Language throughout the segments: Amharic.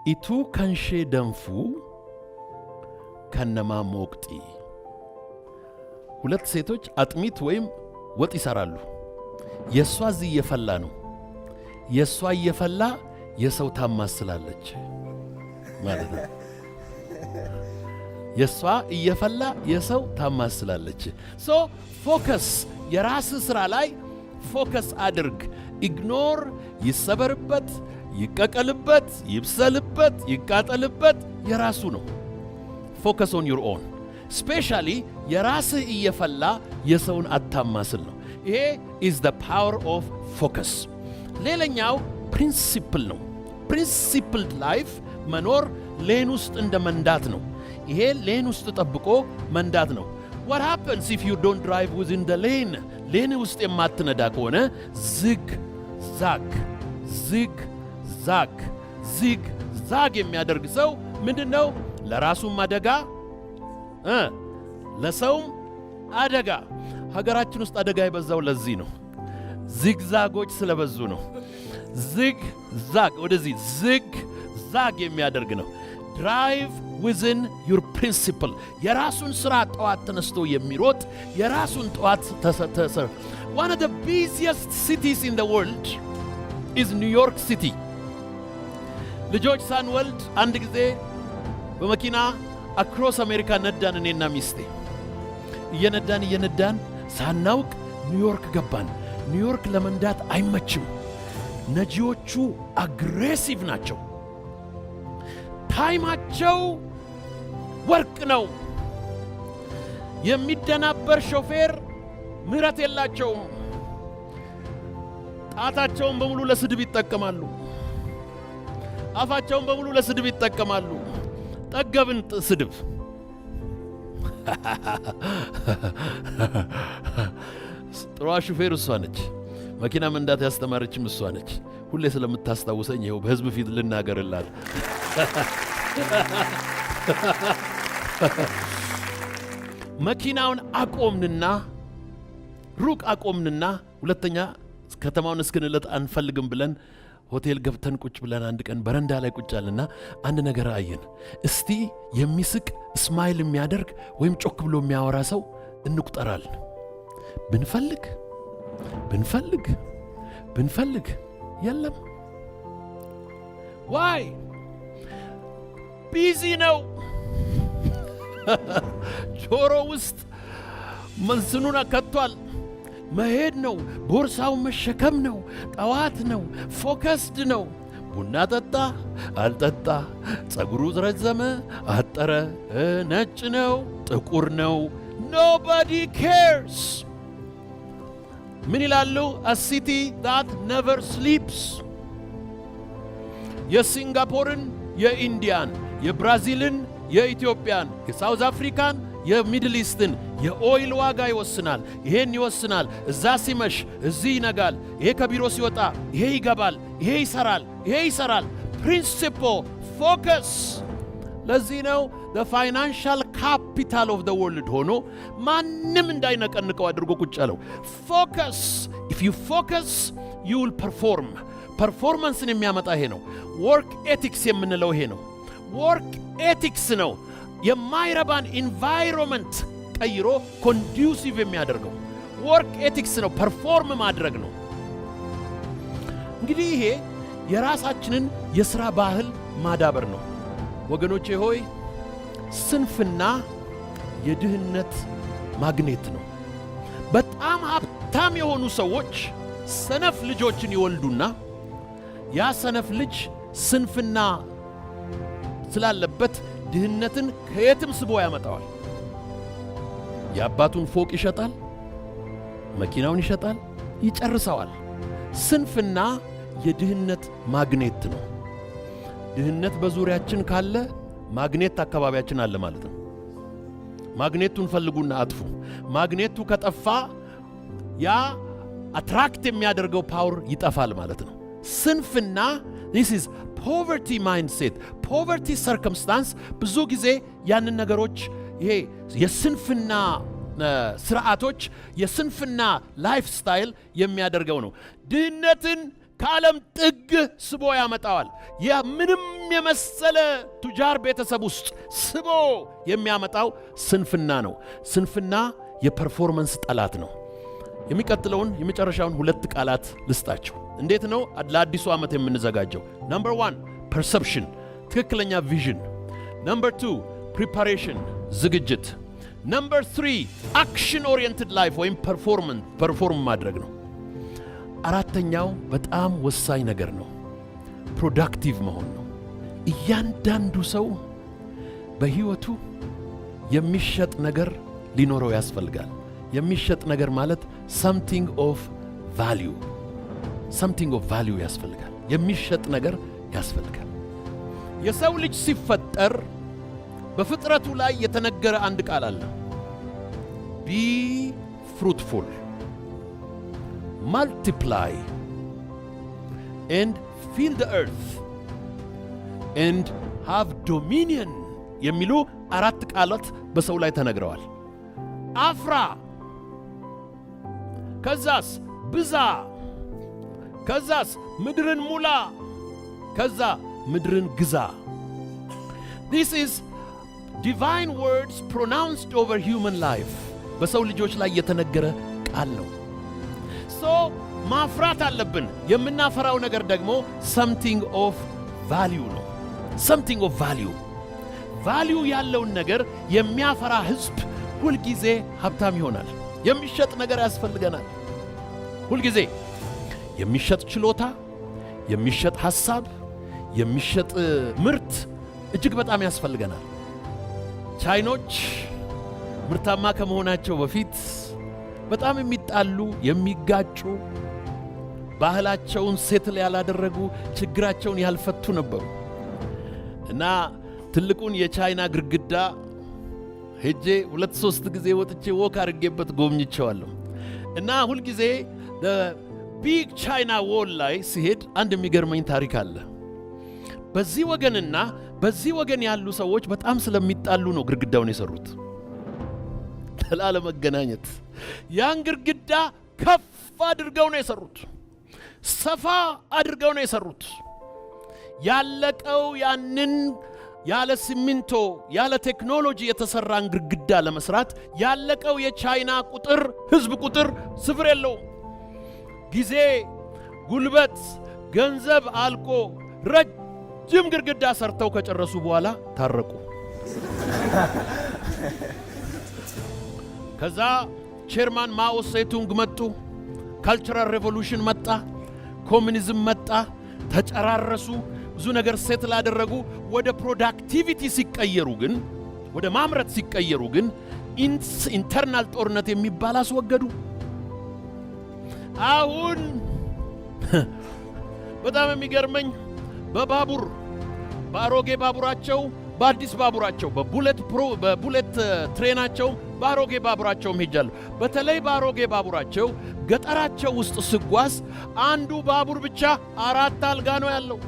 ኢቱ ከንሼ ደንፉ ከነማ ሞቅጢ ሁለት ሴቶች አጥሚት ወይም ወጥ ይሰራሉ የሷ እዚህ እየፈላ ነው የሷ እየፈላ የሰው ታማስላለች ማለት ነው የሷ እየፈላ የሰው ታማስላለች ሶ ፎከስ የራስ ስራ ላይ ፎከስ አድርግ ኢግኖር ይሰበርበት ይቀቀልበት ይብሰልበት ይቃጠልበት የራሱ ነው focus on your own especially የራስህ እየፈላ የሰውን አታማስል ነው ይሄ is the power of focus ሌላኛው principle ነው principled life መኖር ሌን ውስጥ እንደ መንዳት ነው ይሄ ሌን ውስጥ ጠብቆ መንዳት ነው what happens if you don't drive within the lane ሌን ውስጥ የማትነዳ ከሆነ ዝግ ዛግ የሚያደርግ ሰው ምንድነው ለራሱም አደጋ ለሰውም አደጋ ሀገራችን ውስጥ አደጋ ይበዛው ለዚህ ነው ዚግዛጎች ስለበዙ ነው ወደዚህ ዛግ የሚያደርግ ነው drive within your principle የራሱን ስራ ጠዋት ተነስቶ የሚሮጥ የራሱን ጠዋት one of the busiest cities in the world is New York City ልጆች ሳንወልድ አንድ ጊዜ በመኪና across America ነዳን እኔና ሚስቴ እየነዳን ሳናውቅ ኒውዮርክ ገባን ኒውዮርክ ለመንዳት አይመችም ነጂዎቹ አግሬሲቭ ናቸው ታይማቸው ወርቅ ነው የሚደናበር ሾፌር ምህረት የላቸውም ጣታቸውን በሙሉ ለስድብ ይጠቀማሉ አፋቸውን በሙሉ ለስድብ ይጠቀማሉ ጠገብን ስድብ ጥሩ ሹፌር እሷ ነች መኪና መንዳት ያስተማረችም እሷ ነች ሁሌ ስለምታስታውሰኝ ይኸው በህዝብ ፊት ልናገርላት መኪናውን ሩቅ አቆምንና ሁለተኛ ከተማውን እስክንለት አንፈልግም ብለን ሆቴል ገብተን ቁጭ ብለን አንድ ቀን በረንዳ ላይ ቁጭ አለና አንድ ነገር አየን እስቲ የሚስቅ ስማይል የሚያደርግ ወይም ጮክ ብሎ የሚያወራ ሰው እንቁጠራለን ብንፈልግ የለም ዋይ ቢዚ ነው ጆሮ ውስጥ መንስኑን አከቷል መሄድ ነው ቦርሳው መሸከም ነው ጠዋት ነው ፎከስድ ነው ቡና ጠጣ አልጠጣ ጸጉሩ ረዘመ አጠረ ነጭ ነው ጥቁር ነው nobody cares ምን ይላሉ a city that never sleeps የሲንጋፖርን የኢንዲያን የብራዚልን የኢትዮጵያን የሳውዝ አፍሪካን የሚድል ኢስትን የኦይል ዋጋ ይወስናል ይሄን ይወስናል እዛ ሲመሽ እዚህ ይነጋል ይሄ ከቢሮ ሲወጣ ይሄ ይገባል ይሄ ይሰራል principle focus ለዚህ ነው the financial capital of the world ሆኖ ማንንም እንዳይነቀንቀው አድርጎ ቁጭ ያለው focus if you focus you will perform performanceን የሚያመጣ ይሄ ነው work ethics የምንለው ይሄ ነው work ethics ነው የማይረባን environment ቀይሮ conducive የሚያደርገው work ethics ነው perform ማድረግ ነው እንግዲህ ይሄ የራሳችንን የሥራ ባህል ማዳበር ነው ወገኖቼ ሆይ ስንፍና የድህነት ማግኔት ነው በጣም ሀብታም የሆኑ ሰዎች ሰነፍ ልጆችን ይወልዱና ያ ሰነፍ ልጅ ስንፍና ስላለበት ድህነትን ከየትም ስቦ ያመጣዋል የአባቱን ፎቅ ይሸጣል መኪናውን ይሸጣል ይጨርሰዋል ስንፍና የድህነት ማግኔት ነው ድህነት በዙሪያችን ካለ ማግኔት አካባቢያችን አለ ማለት ነው ማግኔቱን ፈልጉና አጥፉ ማግኔቱ ከጠፋ ያ አትራክት የሚያደርገው ፓወር ይጠፋል ማለት ነው ስንፍና this is poverty mindset poverty circumstance ብዙ ጊዜ ያንን ነገሮች ይሄ የስንፍና ስርዓቶች የስንፍና ላይፍ ስታይል የሚያደርገው ነው ድህነትን ከዓለም ጥግ ስቦ ያመጣዋል። ያ ምንም የመሰለ ቱጃር ቤተሰብ ውስጥ ስቦ የሚያመጣው ስንፍና ነው። ስንፍና የፐርፎርማንስ ጠላት ነው። የሚቀጥለውን የመጨረሻውን 2 ቃላት ልስጣችሁ። እንዴት ነው ለአዲሱ ዓመት የምንዘጋጀው? ነምበር 1 ፐርሰፕሽን፣ ትክክለኛ ቪዥን። ነምበር 2 ፕሪፓሬሽን፣ ዝግጅት። ነምበር 3 አክሽን ኦሪየንትድ ላይፍ ወይም ፐርፎርም ማድረግ ነው። 4ኛው በጣም ወሳኝ ነገር ነው፣ ፕሮዳክቲቭ መሆን ነው። እያንዳንዱ ሰው በሕይወቱ የሚሸጥ ነገር ሊኖረው ያስፈልጋል። የሚሸጥ ነገር ማለት something of value ያስፈልጋል። የሚሸጥ ነገር ያስፈልጋል። የሰው ልጅ ሲፈጠር በፍጥረቱ ላይ የተነገረ አንድ ቃል አለ። be fruitful, multiply and fill the earth and have dominion የሚሉ 4 ቃላት በሰው ላይ ተነግረዋል። አፍራ፣ ከዛስ ብዛ፣ ከዛስ ምድርን ሙላ፣ ከዛ ምድርን ግዛ። This is divine words pronounced over human life. በሰው ልጆች ላይ የተነገረ ቃል ነው። ማፍራት አለብን። የምናፈራው ነገር ደግሞ something of value ነው። something of value ያለውን ነገር የሚያፈራ ህዝብ ሁልጊዜ ሀብታም ይሆናል። የሚሸጥ ነገር ያስፈልገናል። ሁልጊዜ የሚሸጥ ችሎታ፣ የሚሸጥ ሐሳብ፣ የሚሸጥ ምርት እጅግ በጣም ያስፈልገናል። ቻይኖች ምርታማ ከመሆናቸው በፊት በጣም የሚጣሉ፣ የሚጋጩ፣ ባህላቸውን ሴትል ያላደረጉ፣ ችግራቸውን ያልፈቱ ነበሩ እና ትልቁን የቻይና ግድግዳ ሄጄ 2-3 ጊዜ ወጥቼ ወክ አድርጌበት ጎብኝቼዋለሁ እና ሁልጊዜ ቢግ ቻይና ዎል ላይ ሲሄድ አንድ የሚገርመኝ ታሪክ አለ። በዚህ ወገንና በዚህ ወገን ያሉ ሰዎች በጣም ስለሚጣሉ ነው ግድግዳውን የሰሩት ላለመገናኘት። ያን ግድግዳ ከፍ አድርገው ነው የሰሩት፣ ሰፋ አድርገው ነው የሰሩት። ያለቀው ያንን ያለ ሲሚንቶ ያለ ቴክኖሎጂ የተሰራን ግድግዳ ለመስራት ያለቀው የቻይና ቁጥር ህዝብ ቁጥር ስፍር የለውም። ጊዜ፣ ጉልበት፣ ገንዘብ አልቆ ረጅም ግድግዳ ሰርተው ከጨረሱ በኋላ ታረቁ። ከዛ ቼርማን ማኦ ሴቱንግ መጡ። ካልቸራል ሬቮሉሽን መጣ፣ ኮሙኒዝም መጣ፣ ተጨራረሱ፣ ብዙ ነገር ሴትል አደረጉ። ወደ ፕሮዳክቲቪቲ ሲቀየሩ ግን ወደ ማምረት ሲቀየሩ ግን ኢንተርናል ጦርነት የሚባል አስወገዱ። አሁን በጣም የሚገርመኝ በአሮጌ ባቡራቸው በአዲስ ባቡራቸው በቡሌት ትሬናቸው በአሮጌ ባቡራቸውም ሄጃለሁ። በተለይ በአሮጌ ባቡራቸው ገጠራቸው ውስጥ ስጓዝ አንዱ ባቡር ብቻ 4 አልጋ ነው ያለው።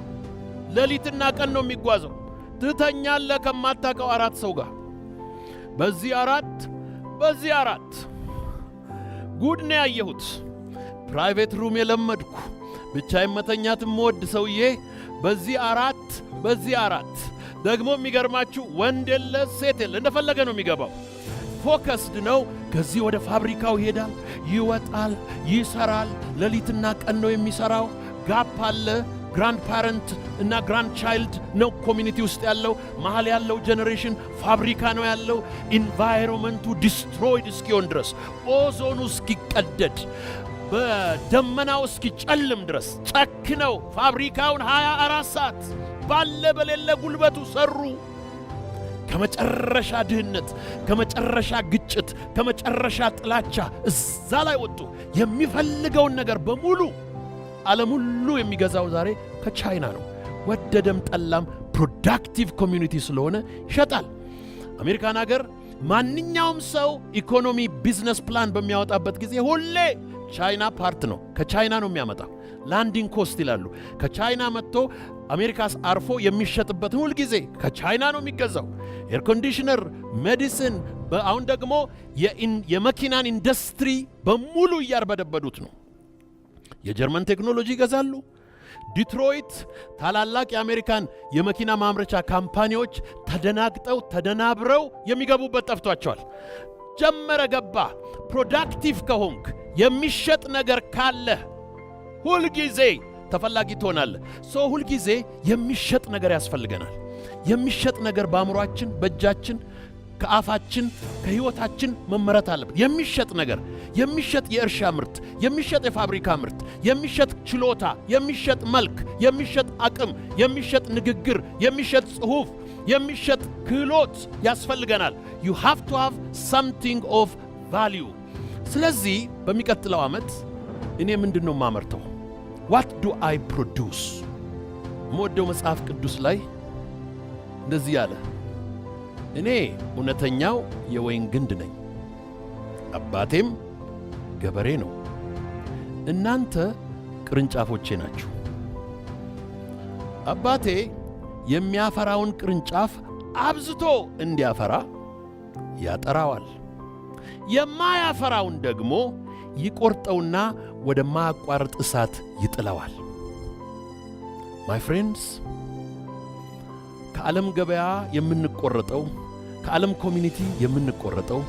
ሌሊትና ቀን ነው የሚጓዘው። ትተኛለህ ከማታውቀው 4 ሰው ጋር። በዚህ 4 ጉድ ነው ያየሁት። ፕራይቬት ሩም የለመድኩ ብቻዬን መተኛት የምወድ ሰውዬ በዚህ 4 ደግሞ የሚገርማችሁ ወንድ የለ ሴት የለ እንደፈለገ ነው የሚገባው። ፎከስድ ነው። ከዚህ ወደ ፋብሪካው ይሄዳል፣ ይወጣል፣ ይሰራል። ሌሊትና ቀን ነው የሚሰራው። ጋፕ አለ። ግራንድ ፓረንት እና ግራንድ ቻይልድ ነው ኮሚኒቲ ውስጥ ያለው። መሃል ያለው ጄኔሬሽን ፋብሪካ ነው ያለው። ኢንቫይሮንመንቱ ዲስትሮይድ እስኪሆን ድረስ፣ ኦዞኑ እስኪቀደድ፣ በደመናው እስኪጨልም ድረስ ጨክነው ፋብሪካውን 24 ሰዓት ባለ በሌለ ጉልበቱ ሰሩ። ከመጨረሻ ድህነት፣ ከመጨረሻ ግጭት፣ ከመጨረሻ ጥላቻ እዛ ላይ ወጡ። የሚፈልገውን ነገር በሙሉ ዓለም ሁሉ የሚገዛው ዛሬ ከቻይና ነው። ወደደም ጠላም ፕሮዳክቲቭ ኮሚዩኒቲ ስለሆነ ይሸጣል። አሜሪካን ሀገር ማንኛውም ሰው ኢኮኖሚ ቢዝነስ ፕላን በሚያወጣበት ጊዜ ሁሌ ቻይና ፓርት ነው፣ ከቻይና ነው የሚያመጣው። ላንዲንግ ኮስት ይላሉ። ከቻይና መጥቶ አሜሪካስ አርፎ የሚሸጥበትን ሁል ጊዜ ከቻይና ነው የሚገዛው። ኤር ኮንዲሽነር፣ ሜዲሲን፣ አሁን ደግሞ የመኪናን ኢንዱስትሪ በሙሉ እያርበደበዱት ነው። የጀርመን ቴክኖሎጂ ይገዛሉ፣ ዲትሮይት ታላላቅ የአሜሪካን የመኪና ማምረቻ ካምፓኒዎች ተደናግጠው ተደናብረው የሚገቡበት ጠፍቷቸዋል። ጀመረ ገባ። ፕሮዳክቲቭ ከሆንክ የሚሸጥ ነገር ካለ ሁልጊዜ ተፈላጊ ትሆናለህ። ሁልጊዜ የሚሸጥ ነገር ያስፈልገናል። የሚሸጥ ነገር በአእምሯችን፣ በእጃችን፣ ከአፋችን፣ ከህይወታችን መመረት አለበት። የሚሸጥ ነገር፣ የሚሸጥ የእርሻ ምርት፣ የሚሸጥ የፋብሪካ ምርት፣ የሚሸጥ ችሎታ፣ የሚሸጥ መልክ፣ የሚሸጥ አቅም፣ የሚሸጥ ንግግር፣ የሚሸጥ ጽሑፍ፣ የሚሸጥ ክህሎት ያስፈልገናል። you have to have something of value። ስለዚህ በሚቀጥለው ዓመት እኔ ምንድነው ማመርተው? what do I produce? ሞደው መጽሐፍ ቅዱስ ላይ እንደዚህ ያለ እኔ እውነተኛው የወይን ግንድ ነኝ፣ አባቴም ገበሬ ነው፣ እናንተ ቅርንጫፎቼ ናችሁ። አባቴ የሚያፈራውን ቅርንጫፍ አብዝቶ እንዲያፈራ ያጠራዋል፣ የማያፈራውን ደግሞ ይቆርጠውና ወደ ማያቋርጥ እሳት ይጥለዋል። my friends ከዓለም ገበያ የምንቆረጠው፣ ከዓለም ኮሚኒቲ የምንቆረጠው፣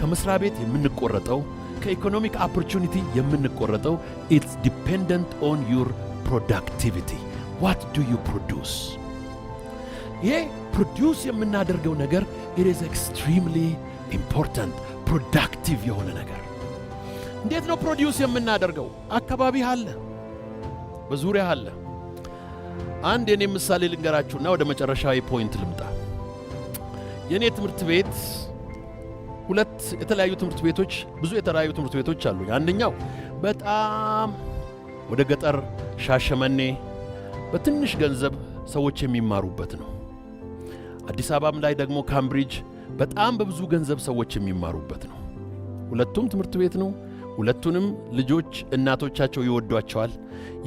ከመስሪያ ቤት የምንቆረጠው፣ ከኢኮኖሚክ ኦፖርቹኒቲ የምንቆረጠው it's dependent on your productivity. what do you produce? ይሄ ፕሮዲውስ የምናደርገው ነገር it is extremely important. productive የሆነ ነገር እንዴት ነው ፕሮዲውስ የምናደርገው? አካባቢ አለ፣ በዙሪያ አለ። አንድ የኔ ምሳሌ ልንገራችሁና ወደ መጨረሻዊ ፖይንት ልምጣ። የኔ ትምህርት ቤት ሁለት የተለያዩ ትምህርት ቤቶች፣ ብዙ የተለያዩ ትምህርት ቤቶች አሉ። አንደኛው በጣም ወደ ገጠር ሻሸመኔ በትንሽ ገንዘብ ሰዎች የሚማሩበት ነው። አዲስ አበባም ላይ ደግሞ ካምብሪጅ በጣም በብዙ ገንዘብ ሰዎች የሚማሩበት ነው። ሁለቱም ትምህርት ቤት ነው። ሁለቱንም ልጆች እናቶቻቸው ይወዷቸዋል።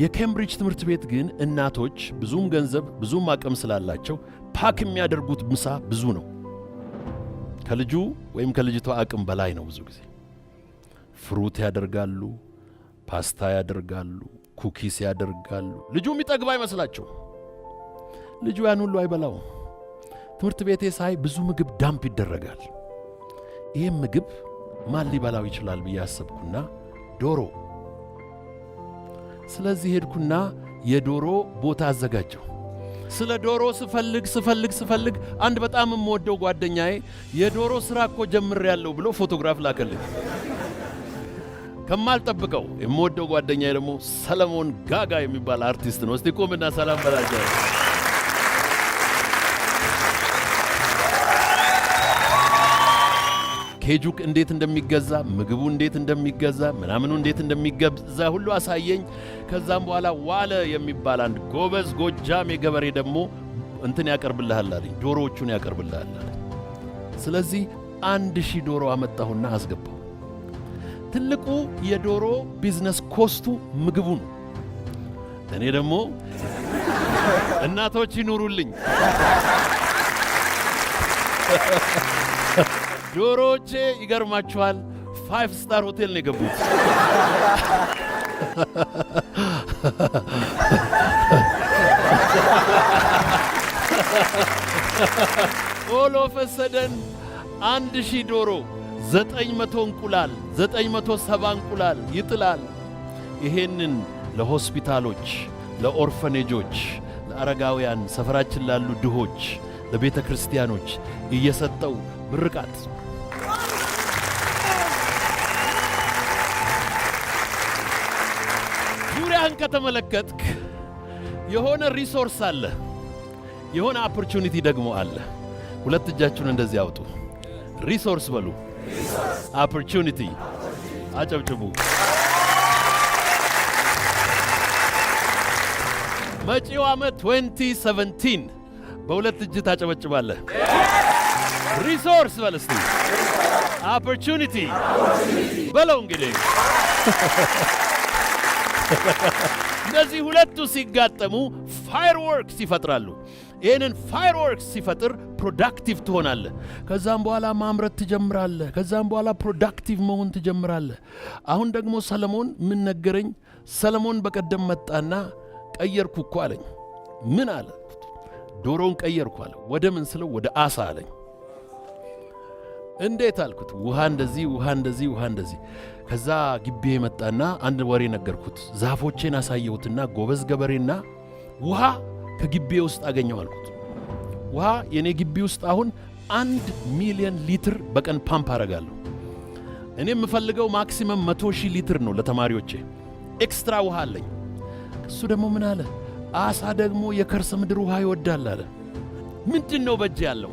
የኬምብሪጅ ትምህርት ቤት ግን እናቶች ብዙም ገንዘብ ብዙም አቅም ስላላቸው ፓክ የሚያደርጉት ምሳ ብዙ ነው። ከልጁ ወይም ከልጅቷ አቅም በላይ ነው። ብዙ ጊዜ ፍሩት ያደርጋሉ፣ ፓስታ ያደርጋሉ፣ ኩኪስ ያደርጋሉ። ልጁ የሚጠግብ አይመስላቸው። ልጁ ያን ሁሉ አይበላው። ትምህርት ቤቴ ሳይ ብዙ ምግብ ዳምፕ ይደረጋል። ይህም ምግብ ማን ሊበላው ይችላል ብዬ አሰብኩና ዶሮ። ስለዚህ ሄድኩና የዶሮ ቦታ አዘጋጀው። ስለ ዶሮ ስፈልግ አንድ በጣም የምወደው ጓደኛዬ የዶሮ ስራ እኮ ጀምሬያለሁ ብሎ ፎቶግራፍ ላከልኝ። ከማልጠብቀው የምወደው ጓደኛዬ ደግሞ ሰለሞን ጋጋ የሚባል አርቲስት ነው። እስቲ ቆምና ሰላም በላቸው። ኬጁክ እንዴት እንደሚገዛ፣ ምግቡ እንዴት እንደሚገዛ፣ ምናምኑ እንዴት እንደሚገዛ ሁሉ አሳየኝ። ከዛም በኋላ ዋለ የሚባል አንድ ጎበዝ ጎጃም የገበሬ ደግሞ እንትን ያቀርብልሃል አለኝ፣ ዶሮዎቹን ያቀርብልሃል አለኝ። ስለዚህ 1000 ዶሮ አመጣሁና አስገባሁ። ትልቁ የዶሮ ቢዝነስ ኮስቱ ምግቡ ነው። እኔ ደግሞ እናቶች ይኑሩልኝ ዶሮቼ ይገርማችኋል 5 ስታር ሆቴል ነው የገቡት። ኦል ኦፍ ሰደን 1000 ዶሮ 900 እንቁላል 970 እንቁላል ይጥላል። ይሄንን ለሆስፒታሎች፣ ለኦርፈኔጆች፣ ለአረጋውያን፣ ሰፈራችን ላሉ ድሆች፣ ለቤተ ክርስቲያኖች እየሰጠው ምርቃት። ዙሪያህን ከተመለከትክ የሆነ ሪሶርስ አለ፣ የሆነ ኦፖርቹኒቲ ደግሞ አለ። ሁለት እጃችሁን እንደዚህ አውጡ። ሪሶርስ በሉ፣ ኦፖርቹኒቲ አጨብጭቡ። መጪው ዓመት 2017 በሁለት እጅ ታጨበጭባለህ። ሪሶርስ በል እስቲ፣ ኦፖርቹኒቲ በለው። እንግዲህ እነዚህ ሁለቱ ሲጋጠሙ ፋየርወርክስ ይፈጥራሉ። ይህንን ፋየርወርክስ ሲፈጥር ፕሮዳክቲቭ ትሆናለህ። ከዛም በኋላ ማምረት ትጀምራለህ። ከዛም በኋላ ፕሮዳክቲቭ መሆን ትጀምራለህ። አሁን ደግሞ ሰለሞን ምን ነገረኝ? ሰለሞን በቀደም መጣና ቀየርኩ እኮ አለኝ። ምን አለ? ዶሮን ቀየርኩ አለ። ወደ ምን ስለው ወደ አሳ አለኝ። እንዴት አልኩት። ውሃ እንደዚህ ውሃ እንደዚህ ውሃ እንደዚህ። ከዛ ግቢ መጣና አንድ ወሬ ነገርኩት። ዛፎቼን አሳየሁትና ጎበዝ ገበሬና ውሃ ከግቢ ውስጥ አገኘው አልኩት። ውሃ የኔ ግቢ ውስጥ አሁን 1 ሚሊዮን ሊትር በቀን ፓምፕ አረጋለሁ። እኔ የምፈልገው ማክሲመም 100,000 ሊትር ነው ለተማሪዎቼ። ኤክስትራ ውሃ አለኝ። እሱ ደግሞ ምን አለ? አሳ ደግሞ የከርሰ ምድር ውሃ ይወዳል አለ። ምንድነው በእጄ ያለው?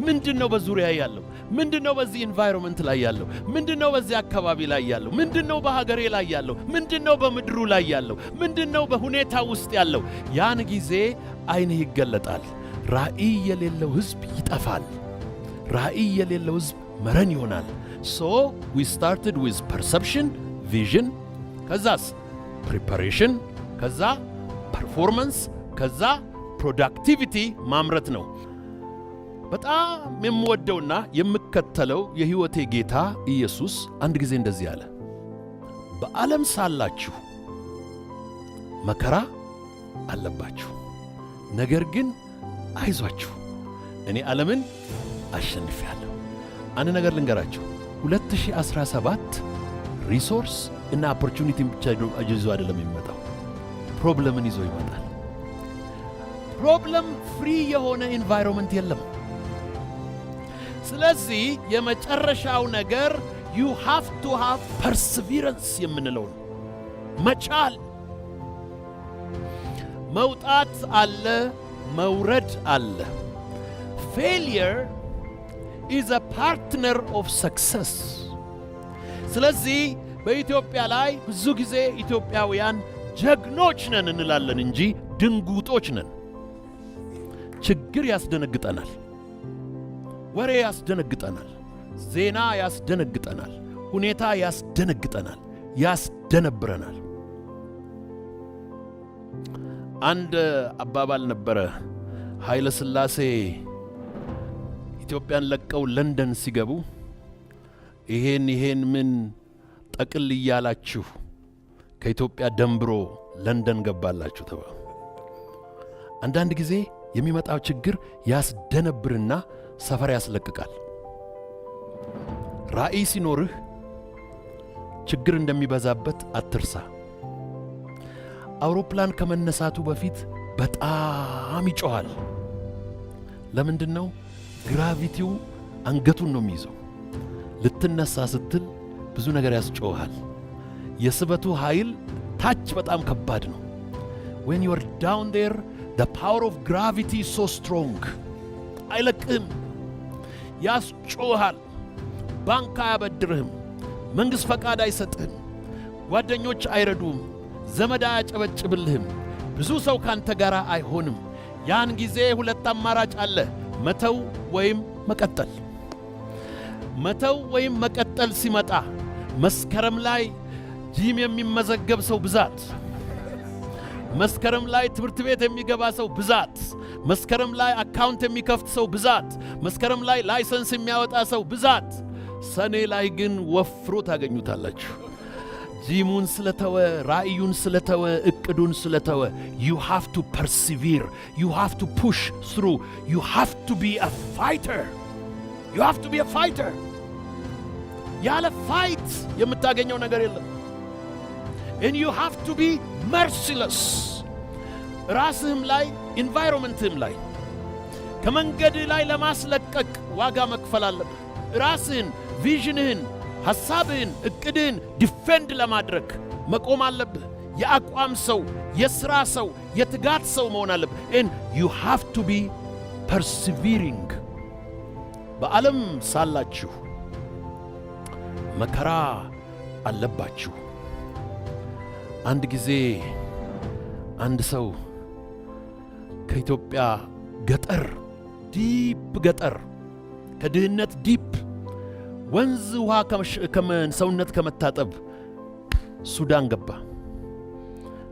ምንድነው በዙሪያ ያለው? ምንድነው በዚህ ኢንቫይሮንመንት ላይ ያለው? ምንድነው በዚህ አካባቢ ላይ ያለው? ምንድነው በሀገሬ ላይ ያለው? ምንድነው በምድሩ ላይ ያለው? ምንድነው በሁኔታ ውስጥ ያለው? ያን ጊዜ ዓይንህ ይገለጣል። ራእይ የሌለው ሕዝብ ይጠፋል። ራእይ የሌለው ሕዝብ መረን ይሆናል። So we started with perception, vision, ከዛስ preparation፣ ከዛ performance፣ ከዛ productivity ማምረት ነው። በጣም የምወደውና የምከተለው የሕይወቴ ጌታ ኢየሱስ አንድ ጊዜ እንደዚህ አለ። በዓለም ሳላችሁ መከራ አለባችሁ፣ ነገር ግን አይዟችሁ እኔ ዓለምን አሸንፌአለሁ። አንድ ነገር ልንገራችሁ፣ 2017 ሪሶርስ እና ኦፖርቹኒቲን ብቻ ይዞ አይደለም የሚመጣው፣ ፕሮብለምን ይዞ ይመጣል። ፕሮብለም ፍሪ የሆነ ኢንቫይሮንመንት የለም። ስለዚህ የመጨረሻው ነገር you have to have perseverance የምንለው ነው። መቻል፣ መውጣት አለ፣ መውረድ አለ። failure is a partner of success። ስለዚህ በኢትዮጵያ ላይ ብዙ ጊዜ ኢትዮጵያውያን ጀግኖች ነን እንላለን እንጂ ድንጉጦች ነን። ችግር ያስደነግጠናል፣ ወሬ ያስደነግጠናል፣ ዜና ያስደነግጠናል፣ ሁኔታ ያስደነግጠናል፣ ያስደነብረናል። አንድ አባባል ነበረ። ኃይለ ሥላሴ ኢትዮጵያን ለቀው ለንደን ሲገቡ ይሄን ምን ጠቅል እያላችሁ ከኢትዮጵያ ደንብሮ ለንደን ገባላችሁ ተባሉ። አንዳንድ ጊዜ የሚመጣው ችግር ያስደነብርና ሰፈር ያስለቅቃል። ራእይ ሲኖርህ ችግር እንደሚበዛበት አትርሳ። አውሮፕላን ከመነሳቱ በፊት በጣም ይጮሃል። ለምንድነው? ግራቪቲው አንገቱን ነው የሚይዘው። ልትነሳ ስትል ብዙ ነገር ያስጮሃል። የስበቱ ኃይል ታች በጣም ከባድ ነው። when you are down there the power of gravity is so strong። አይለቅህም፣ ያስጮሃል። ባንክ አያበድርህም፣ መንግሥት ፈቃድ አይሰጥህም፣ ጓደኞች አይረዱም፣ ዘመድ አያጨበጭብልህም፣ ብዙ ሰው ካንተ ጋር አይሆንም። ያን ጊዜ ሁለት አማራጭ አለ፣ መተው ወይም መቀጠል። መተው ወይም መቀጠል ሲመጣ መስከረም ላይ ጂም የሚመዘገብ ሰው ብዛት፣ መስከረም ላይ ትምህርት ቤት የሚገባ ሰው ብዛት፣ መስከረም ላይ አካውንት የሚከፍት ሰው ብዛት፣ መስከረም ላይ ላይሰንስ የሚያወጣ ሰው ብዛት፣ ሰኔ ላይ ግን ወፍሮ ታገኙታላችሁ። ጂሙን ስለተወ፣ ራእዩን ስለተወ፣ እቅዱን ስለተወ። you have to persevere, you have to push through, you have to be a fighter, you have to be a fighter። ያለ ፋይት የምታገኘው ነገር የለም። and you have to be merciless። ራስህም ላይ ኢንቫይሮንመንትህም ላይ ከመንገድ ላይ ለማስለቀቅ ዋጋ መክፈል አለብህ። ራስህን፣ ቪዥንህን፣ ሐሳብህን፣ እቅድህን ዲፌንድ ለማድረግ መቆም አለብህ። የአቋም ሰው፣ የሥራ ሰው፣ የትጋት ሰው መሆን አለብህ። and you have to be persevering። በዓለም ሳላችሁ መከራ አለባችሁ። አንድ ጊዜ አንድ ሰው ከኢትዮጵያ ገጠር፣ ዲፕ ገጠር፣ ከድህነት ዲፕ ወንዝ ውሃ ሰውነት ከመታጠብ ሱዳን ገባ።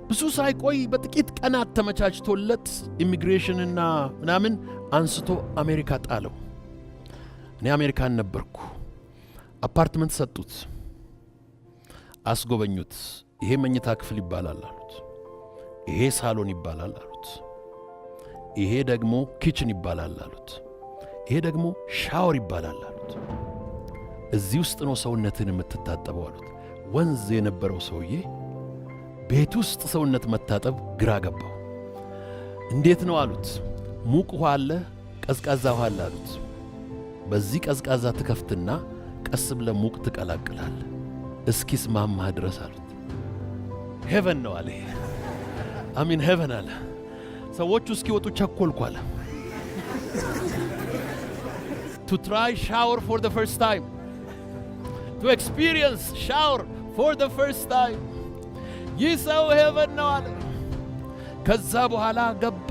ብዙ ሳይቆይ በጥቂት ቀናት ተመቻችቶለት ኢሚግሬሽንና ምናምን አንስቶ አሜሪካ ጣለው። እኔ አሜሪካን ነበርኩ። አፓርትመንት ሰጡት፣ አስጎበኙት። ይሄ መኝታ ክፍል ይባላል አሉት። ይሄ ሳሎን ይባላል አሉት። ይሄ ደግሞ ኪችን ይባላል አሉት። ይሄ ደግሞ ሻወር ይባላል አሉት። እዚህ ውስጥ ነው ሰውነትን የምትታጠበው አሉት። ወንዝ የነበረው ሰውዬ ቤት ውስጥ ሰውነት መታጠብ ግራ ገባው። እንዴት ነው አሉት። ሙቅ ውሃ አለ፣ ቀዝቃዛ ውሃ አለ አሉት። በዚህ ቀዝቃዛ ትከፍትና ቀስ ብለህ ሙቅ ትቀላቅላለህ እስኪስማማህ ድረስ አሉት። ሄቨን ነው አለ። አሚን ሄቨን አለ። ሰዎቹ እስኪወጡ ቸኮልኩ አለ። to try shower for the first time, to experience shower for the first time. ይህ ሰው ሄቨን ነው አለ። ከዛ በኋላ ገባ።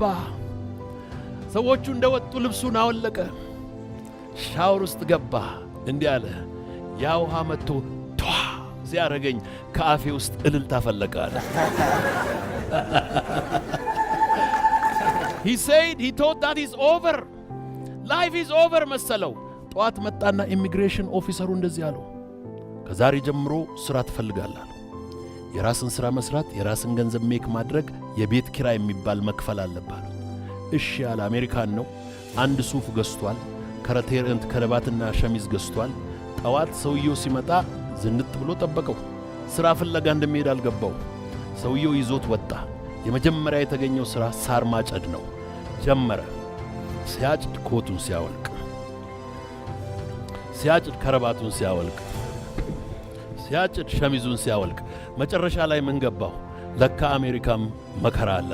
ሰዎቹ እንደወጡ ልብሱን አወለቀ፣ ሻወር ውስጥ ገባ። እንዲህ አለ፣ ያ ውሃ መጥቶ ቷ ሲያረገኝ ከአፌ ውስጥ እልልታ ፈለቀ አለ። he said he thought that is over, life is over መሰለው። ጠዋት መጣና ኢሚግሬሽን ኦፊሰሩ እንደዚህ አለው፣ ከዛሬ ጀምሮ ስራ ትፈልጋለህ። የራስን ስራ መስራት፣ የራስን ገንዘብ ሜክ ማድረግ፣ የቤት ኪራይ የሚባል መክፈል አለብህ። እሺ ያለ አሜሪካን ነው። አንድ ሱፍ ገዝቷል፣ ከረባትና ሸሚዝ ገዝቷል። ጠዋት ሰውየው ሲመጣ ዝንጥ ብሎ ጠበቀው። ስራ ፍለጋ እንደሚሄድ አልገባው። ሰውየው ይዞት ወጣ። የመጀመሪያ የተገኘው ስራ ሳር ማጨድ ነው። ጀመረ። ሲያጭድ ኮቱን ሲያወልቅ፣ ሲያጭድ ከረባቱን ሲያወልቅ፣ ሲያጭድ ሸሚዙን ሲያወልቅ፣ መጨረሻ ላይ ምን ገባው? ለካ አሜሪካም መከራ አለ።